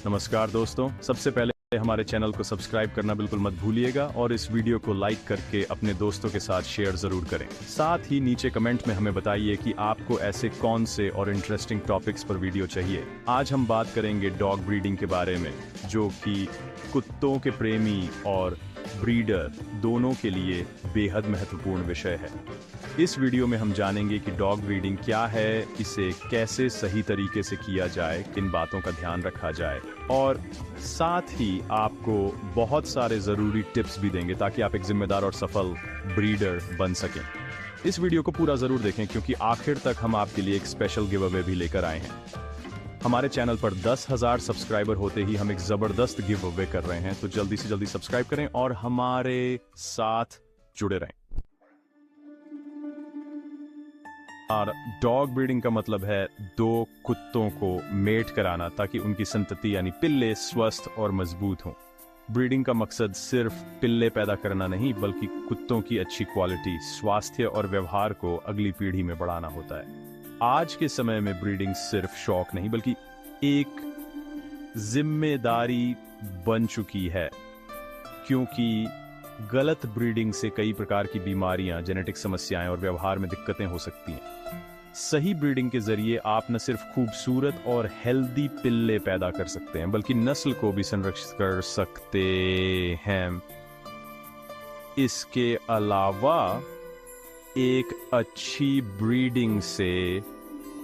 नमस्कार दोस्तों, सबसे पहले हमारे चैनल को सब्सक्राइब करना बिल्कुल मत भूलिएगा और इस वीडियो को लाइक करके अपने दोस्तों के साथ शेयर जरूर करें। साथ ही नीचे कमेंट में हमें बताइए कि आपको ऐसे कौन से और इंटरेस्टिंग टॉपिक्स पर वीडियो चाहिए। आज हम बात करेंगे डॉग ब्रीडिंग के बारे में, जो कि कुत्तों के प्रेमी और ब्रीडर दोनों के लिए बेहद महत्वपूर्ण विषय है। इस वीडियो में हम जानेंगे कि डॉग ब्रीडिंग क्या है, इसे कैसे सही तरीके से किया जाए, किन बातों का ध्यान रखा जाए, और साथ ही आपको बहुत सारे ज़रूरी टिप्स भी देंगे ताकि आप एक जिम्मेदार और सफल ब्रीडर बन सकें। इस वीडियो को पूरा ज़रूर देखें क्योंकि आखिर तक हम आपके लिए एक स्पेशल गिव अवे भी लेकर आए हैं। हमारे चैनल पर 10,000 सब्सक्राइबर होते ही हम एक ज़बरदस्त गिव अवे कर रहे हैं, तो जल्दी से जल्दी सब्सक्राइब करें और हमारे साथ जुड़े रहें। और डॉग ब्रीडिंग का मतलब है दो कुत्तों को मेट कराना ताकि उनकी संतति यानी पिल्ले स्वस्थ और मजबूत हों। ब्रीडिंग का मकसद सिर्फ पिल्ले पैदा करना नहीं, बल्कि कुत्तों की अच्छी क्वालिटी, स्वास्थ्य और व्यवहार को अगली पीढ़ी में बढ़ाना होता है। आज के समय में ब्रीडिंग सिर्फ शौक नहीं बल्कि एक जिम्मेदारी बन चुकी है, क्योंकि गलत ब्रीडिंग से कई प्रकार की बीमारियां, जेनेटिक समस्याएं और व्यवहार में दिक्कतें हो सकती हैं। सही ब्रीडिंग के जरिए आप न सिर्फ खूबसूरत और हेल्दी पिल्ले पैदा कर सकते हैं, बल्कि नस्ल को भी संरक्षित कर सकते हैं। इसके अलावा एक अच्छी ब्रीडिंग से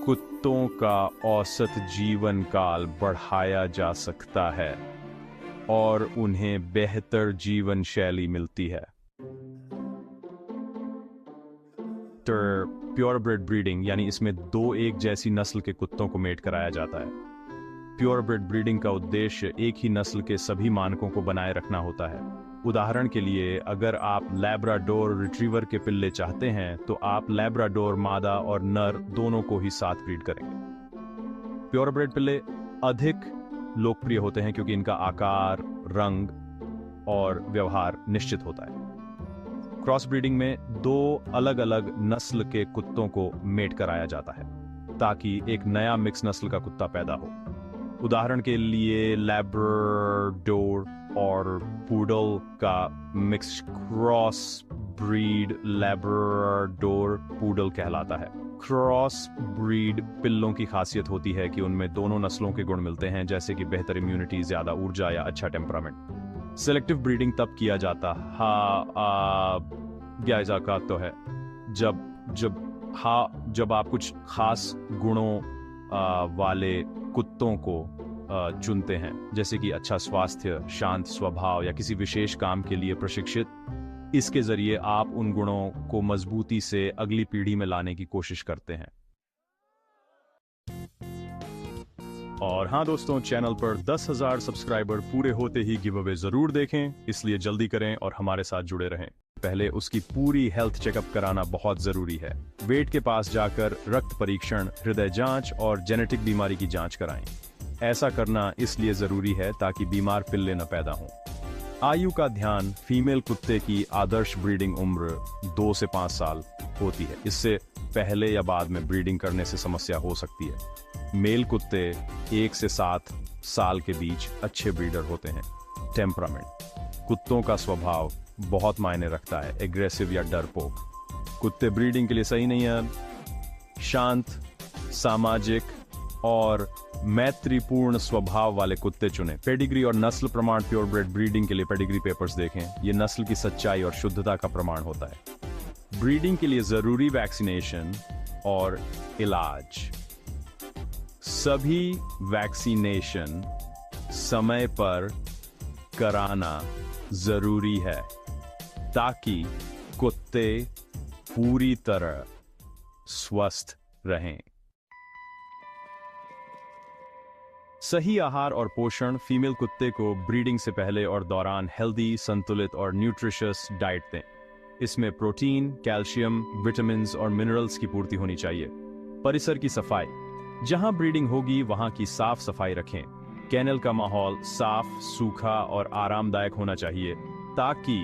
कुत्तों का औसत जीवन काल बढ़ाया जा सकता है और उन्हें बेहतर जीवन शैली मिलती है। प्योरब्रेड ब्रीडिंग यानी इसमें दो एक जैसी नस्ल के कुत्तों को मेट कराया जाता है। प्योरब्रेड ब्रीडिंग का उद्देश्य एक ही नस्ल के सभी मानकों को बनाए रखना होता है। उदाहरण के लिए, अगर आप लैब्राडोर रिट्रीवर के पिल्ले चाहते हैं तो आप लैब्राडोर मादा और नर दोनों को ही साथ ब्रीड करेंगे। प्योरब्रेड पिल्ले अधिक लोकप्रिय होते हैं क्योंकि इनका आकार, रंग और व्यवहार निश्चित होता है। क्रॉस ब्रीडिंग में दो अलग अलग नस्ल के कुत्तों को मेट कराया जाता है ताकि एक नया मिक्स नस्ल का कुत्ता पैदा हो। उदाहरण के लिए लैब्राडोर और पूडल का mix cross breed Labrador poodle कहलाता है। क्रॉस ब्रीड पिल्लों की खासियत होती है कि उनमें दोनों नस्लों के गुण मिलते हैं, जैसे कि बेहतर इम्यूनिटी, ज्यादा ऊर्जा या अच्छा टेम्परामेंट। सिलेक्टिव ब्रीडिंग तब किया जाता तो है जब आप कुछ खास गुणों वाले कुत्तों को चुनते हैं, जैसे कि अच्छा स्वास्थ्य, शांत स्वभाव या किसी विशेष काम के लिए प्रशिक्षित। इसके जरिए आप उन गुणों को मजबूती से अगली पीढ़ी में लाने की कोशिश करते हैं। और हाँ दोस्तों, चैनल पर 10,000 सब्सक्राइबर पूरे होते ही गिव अवे जरूर देखें, इसलिए जल्दी करें और हमारे साथ जुड़े रहें। पहले उसकी पूरी हेल्थ चेकअप कराना बहुत जरूरी है। वेट के पास जाकर रक्त परीक्षण, हृदय जांच और जेनेटिक बीमारी की जांच कराएं। ऐसा करना इसलिए जरूरी है ताकि बीमार पिल्ले न पैदा हों। आयु का ध्यान, फीमेल कुत्ते की आदर्श ब्रीडिंग उम्र 2 से 5 साल होती है। इससे पहले या बाद में ब्रीडिंग करने से समस्या हो सकती है। मेल कुत्ते 1 से 7 साल के बीच अच्छे ब्रीडर होते हैं। टेम्परामेंट, कुत्तों का स्वभाव बहुत मायने रखता है। एग्रेसिव या डरपोक कुत्ते ब्रीडिंग के लिए सही नहीं है। शांत, सामाजिक और मैत्रीपूर्ण स्वभाव वाले कुत्ते चुनें। पेडिग्री और नस्ल प्रमाण, प्योरब्रेड ब्रीडिंग के लिए पेडिग्री पेपर्स देखें। ये नस्ल की सच्चाई और शुद्धता का प्रमाण होता है। ब्रीडिंग के लिए जरूरी वैक्सीनेशन और इलाज। सभी वैक्सीनेशन समय पर कराना जरूरी है ताकि कुत्ते पूरी तरह स्वस्थ रहें। सही आहार और पोषण, फीमेल कुत्ते को ब्रीडिंग से पहले और दौरान हेल्दी, संतुलित और न्यूट्रिशियस डाइट दें। इसमें प्रोटीन, कैल्शियम, विटामिन्स और मिनरल्स की पूर्ति होनी चाहिए। परिसर की सफाई, जहां ब्रीडिंग होगी वहां की साफ सफाई रखें। केनल का माहौल साफ, सूखा और आरामदायक होना चाहिए ताकि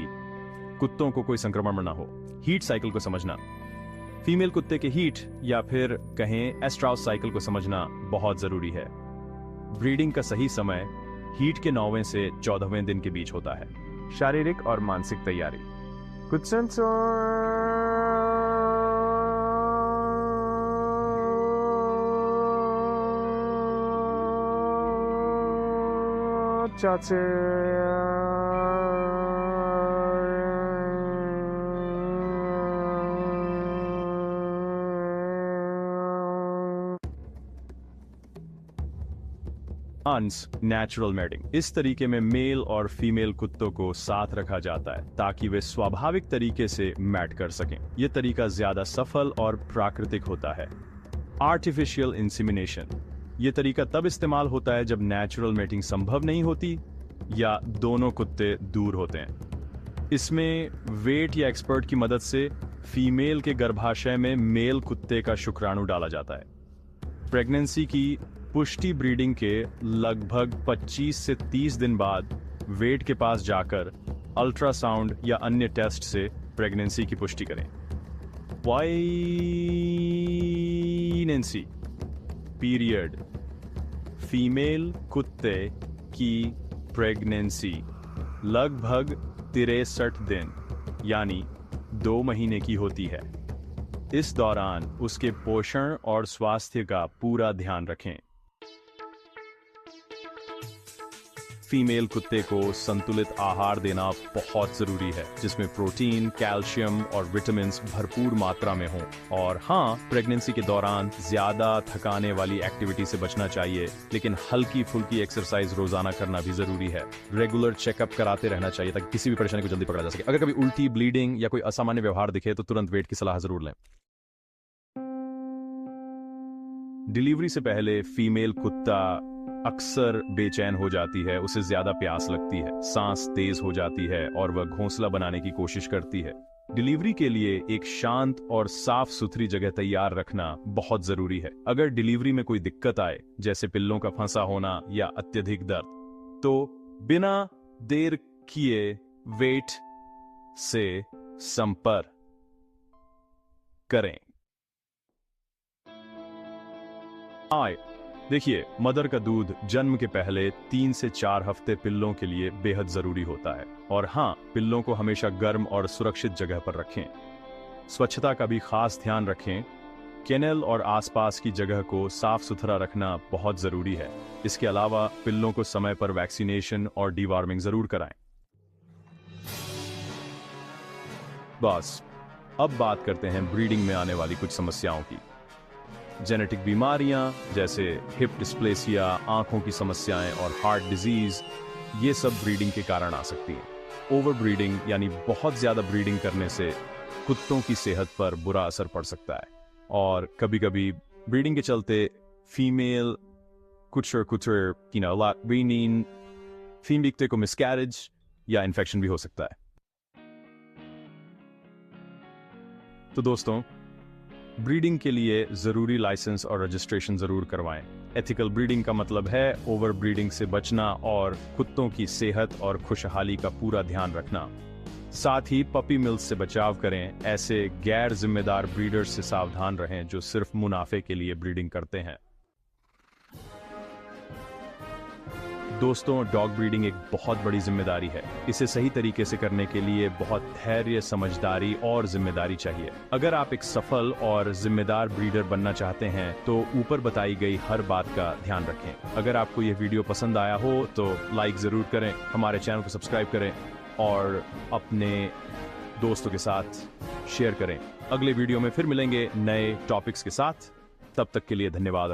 कुत्तों को कोई संक्रमण न हो। हीट साइकिल को समझना, फीमेल कुत्ते के हीट या फिर कहें एस्ट्राउस साइकिल को समझना बहुत जरूरी है। ब्रीडिंग का सही समय हीट के 9वें से 14वें दिन के बीच होता है। शारीरिक और मानसिक तैयारी। कुछ नेचुरल मैटिंग। इस तरीके में मेल और फीमेल कुत्तों को साथ रखा जाता है ताकि वे स्वाभाविक तरीके से मैट कर सकें। यह तरीका ज्यादा सफल और प्राकृतिक होता है। Artificial insemination. यह तरीका तब इस्तेमाल होता है जब नेचुरल मैटिंग संभव नहीं होती या दोनों कुत्ते दूर होते हैं। इसमें वेट या एक्सपर्ट की मदद से फीमेल के गर्भाशय में मेल कुत्ते का शुक्राणु डाला जाता है। प्रेगनेंसी की पुष्टि ब्रीडिंग के लगभग 25 से 30 दिन बाद वेट के पास जाकर अल्ट्रासाउंड या अन्य टेस्ट से प्रेगनेंसी की पुष्टि करें। Pregnancy period. फीमेल कुत्ते की प्रेगनेंसी लगभग 63 दिन यानी 2 महीने की होती है। इस दौरान उसके पोषण और स्वास्थ्य का पूरा ध्यान रखें। फीमेल कुत्ते को संतुलित आहार देना बहुत जरूरी है, जिसमें प्रोटीन, कैल्शियम और विटामिन भरपूर मात्रा में हों। और हाँ, प्रेगनेंसी के दौरान ज्यादा थकाने वाली एक्टिविटी से बचना चाहिए, लेकिन हल्की फुल्की एक्सरसाइज रोजाना करना भी जरूरी है। रेगुलर चेकअप कराते रहना चाहिए ताकि किसी भी परेशानी को जल्दी पकड़ा जा सके। अगर कभी उल्टी, ब्लीडिंग या कोई असामान्य व्यवहार दिखे तो तुरंत वेट की सलाह जरूर लें। डिलीवरी से पहले फीमेल कुत्ता अक्सर बेचैन हो जाती है, उसे ज्यादा प्यास लगती है, सांस तेज हो जाती है और वह घोंसला बनाने की कोशिश करती है। डिलीवरी के लिए एक शांत और साफ सुथरी जगह तैयार रखना बहुत जरूरी है। अगर डिलीवरी में कोई दिक्कत आए, जैसे पिल्लों का फंसा होना या अत्यधिक दर्द, तो बिना देर किए वेट से संपर्क करें। देखिए, मदर का दूध जन्म के पहले 3 से 4 हफ्ते पिल्लों के लिए बेहद जरूरी होता है। और हाँ, पिल्लों को हमेशा गर्म और सुरक्षित जगह पर रखें। स्वच्छता का भी खास ध्यान रखें। केनल और आसपास की जगह को साफ सुथरा रखना बहुत जरूरी है। इसके अलावा पिल्लों को समय पर वैक्सीनेशन और डीवॉर्मिंग जरूर कराएं। बस, अब बात करते हैं ब्रीडिंग में आने वाली कुछ समस्याओं की। जेनेटिक बीमारियां जैसे हिप डिस्प्लेसिया, आंखों की समस्याएं और हार्ट डिजीज, ये सब ब्रीडिंग के कारण आ सकती हैं। ओवर ब्रीडिंग यानी बहुत ज्यादा ब्रीडिंग करने से कुत्तों की सेहत पर बुरा असर पड़ सकता है, और कभी-कभी ब्रीडिंग के चलते फीमेल कुत्ते को मिसकैरेज या इन्फेक्शन भी हो सकता है। तो दोस्तों, ब्रीडिंग के लिए जरूरी लाइसेंस और रजिस्ट्रेशन जरूर करवाएं। एथिकल ब्रीडिंग का मतलब है ओवर ब्रीडिंग से बचना और कुत्तों की सेहत और खुशहाली का पूरा ध्यान रखना। साथ ही पपी मिल्स से बचाव करें। ऐसे गैर जिम्मेदार ब्रीडर्स से सावधान रहें जो सिर्फ मुनाफे के लिए ब्रीडिंग करते हैं। दोस्तों, डॉग ब्रीडिंग एक बहुत बड़ी जिम्मेदारी है। इसे सही तरीके से करने के लिए बहुत धैर्य, समझदारी और जिम्मेदारी चाहिए। अगर आप एक सफल और जिम्मेदार ब्रीडर बनना चाहते हैं तो ऊपर बताई गई हर बात का ध्यान रखें। अगर आपको यह वीडियो पसंद आया हो तो लाइक जरूर करें, हमारे चैनल को सब्सक्राइब करें और अपने दोस्तों के साथ शेयर करें। अगले वीडियो में फिर मिलेंगे नए टॉपिक्स के साथ। तब तक के लिए धन्यवाद।